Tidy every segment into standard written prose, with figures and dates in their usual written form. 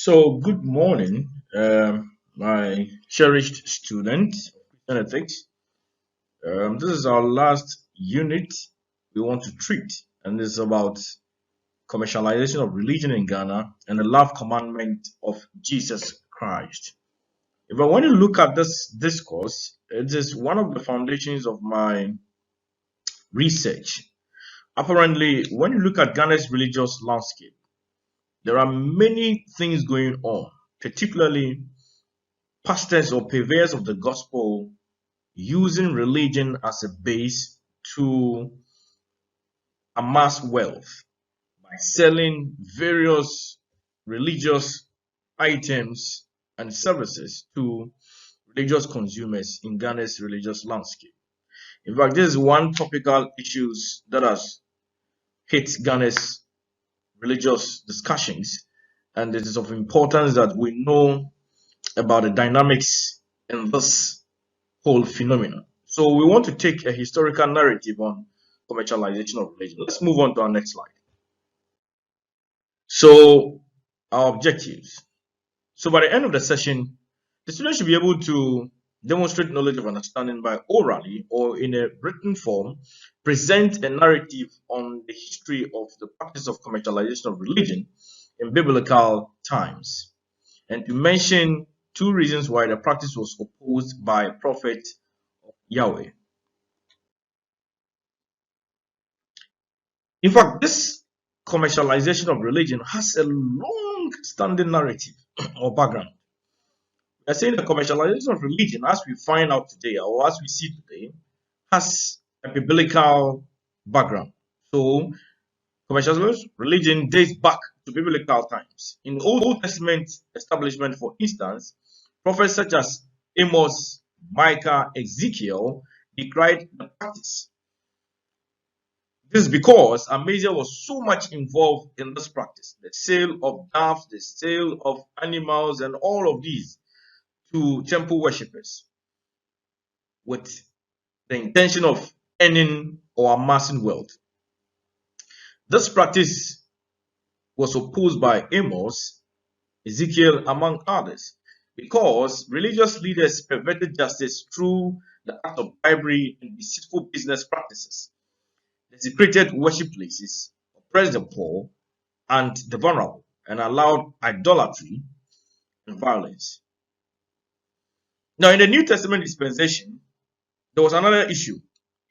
So, good morning, my cherished student, Christian ethics. This is our last unit we want to treat, and this is about commercialization of religion in Ghana and the love commandment of Jesus Christ. If I want to look at this discourse, it is one of the foundations of my research. Apparently, when you look at Ghana's religious landscape, there are many things going on, particularly pastors or purveyors of the gospel using religion as a base to amass wealth by selling various religious items and services to religious consumers in Ghana's religious landscape. In fact, this is one topical issue that has hit Ghana's religious discussions, and it is of importance that we know about the dynamics in this whole phenomenon. So we want to take a historical narrative on commercialization of religion. Let's move on to our next slide. So our objectives. So by the end of the session, the student should be able to demonstrate knowledge of understanding by orally or in a written form, present a narrative on the history of the practice of commercialization of religion in biblical times, and to mention two reasons why the practice was opposed by Prophet Yahweh. In fact, this commercialization of religion has a long-standing narrative or background. We are saying the commercialization of religion, as we find out today, or as we see today, has a biblical background. So, commercialization of religion dates back to biblical times. In the Old Testament establishment, for instance, prophets such as Amos, Micah, Ezekiel decried the practice. This is because Amaziah was so much involved in this practice, the sale of doves, the sale of animals, and all of these to temple worshippers with the intention of earning or amassing wealth. This practice was opposed by Amos, Ezekiel, among others, because religious leaders perverted justice through the act of bribery and deceitful business practices, desecrated worship places, oppressed the poor and the vulnerable, and allowed idolatry and violence. Now, in the New Testament dispensation, there was another issue.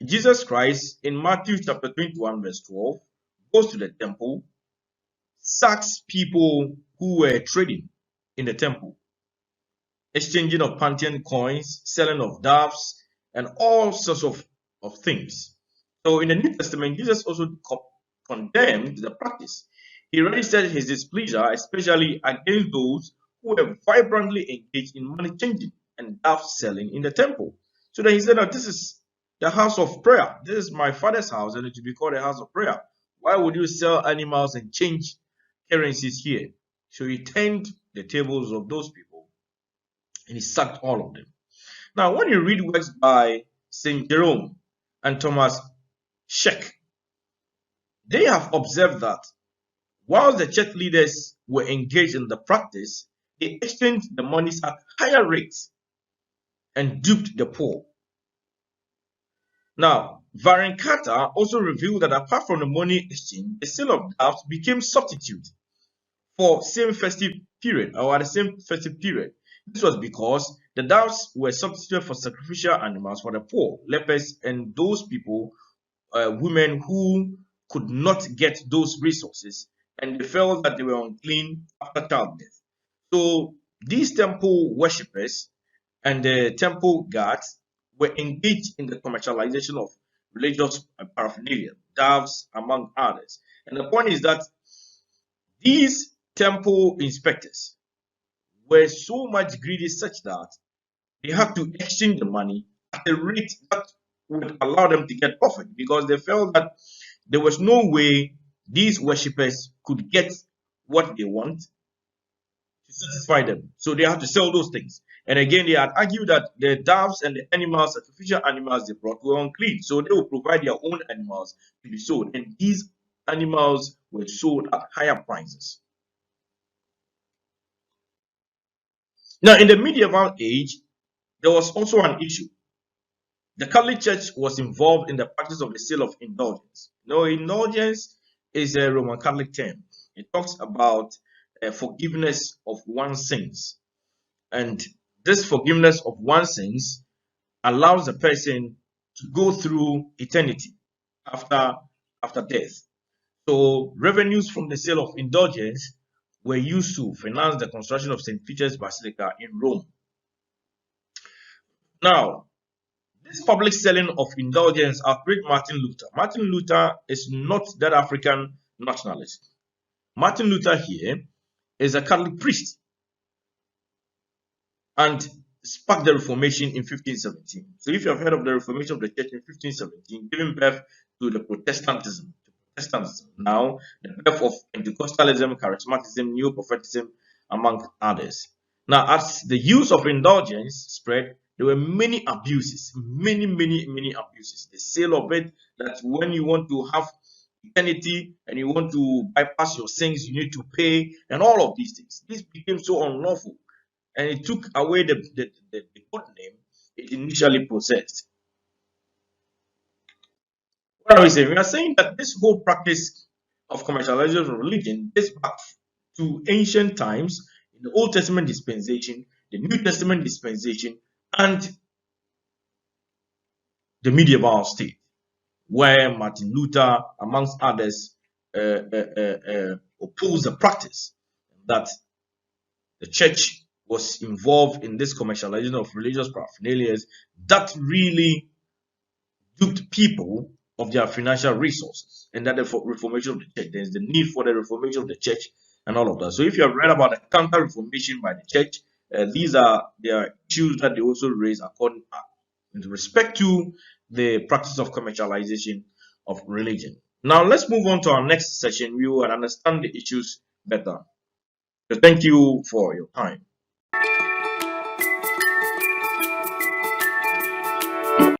Jesus Christ, in Matthew chapter 21, verse 12, goes to the temple, sacks people who were trading in the temple, exchanging of Pantheon coins, selling of doves, and all sorts of things. So in the New Testament, Jesus also condemned the practice. He registered his displeasure, especially against those who were vibrantly engaged in money changing and dove selling in the temple. So then he said that this is the house of prayer. This is my father's house, and it should be called a house of prayer. Why would you sell animals and change currencies here? So he turned the tables of those people and he sacked all of them. Now, when you read works by St. Jerome and Thomas Sheck, they have observed that while the church leaders were engaged in the practice, they exchanged the monies at higher rates and duped the poor. Now, Varankata also revealed that apart from the money exchange, the sale of doves became substitute for same festive period or at the same festive period. This was because the doves were substituted for sacrificial animals for the poor, lepers, and those people, women who could not get those resources and they felt that they were unclean after childbirth. So these temple worshippers and the temple guards were engaged in the commercialization of religious paraphernalia, doves, among others. And the point is that these temple inspectors were so much greedy such that they had to exchange the money at a rate that would allow them to get profit because they felt that there was no way these worshippers could get what they want to satisfy them. So they had to sell those things. And again, they had argued that the doves and the animals, sacrificial animals they brought, were unclean. So they would provide their own animals to be sold. And these animals were sold at higher prices. Now, in the medieval age, there was also an issue. The Catholic Church was involved in the practice of the sale of indulgence. No, indulgence is a Roman Catholic term. It talks about forgiveness of one's sins. And this forgiveness of one's sins allows the person to go through eternity after death. So revenues from the sale of indulgence were used to finance the construction of St. Peter's Basilica in Rome. Now, this public selling of indulgence outraged Martin Luther. Martin Luther is not that African nationalist. Martin Luther here is a Catholic priest and sparked the Reformation in 1517. So if you have heard of the Reformation of the Church in 1517, giving birth to the Protestantism. Now, the birth of Pentecostalism, Charismatism, Neo-Prophetism, among others. Now, as the use of indulgence spread, there were many abuses, many abuses. The sale of it, that when you want to have eternity and you want to bypass your sins, you need to pay, and all of these things. This became so unlawful, and it took away the good name it initially possessed. What are we saying? We are saying that this whole practice of commercialization of religion dates back to ancient times, in the Old Testament dispensation, the New Testament dispensation, and the medieval state, where Martin Luther, amongst others, opposed the practice that the church was involved in this commercialization of religious paraphernalia that really duped people of their financial resources, and that the reformation of the church, there's the need for the reformation of the church and all of that. So if you have read about the counter-reformation by the church, these are their issues that they also raise according with respect to the practice of commercialization of religion. Now let's move on to our next session. We will understand the issues better. So thank you for your time.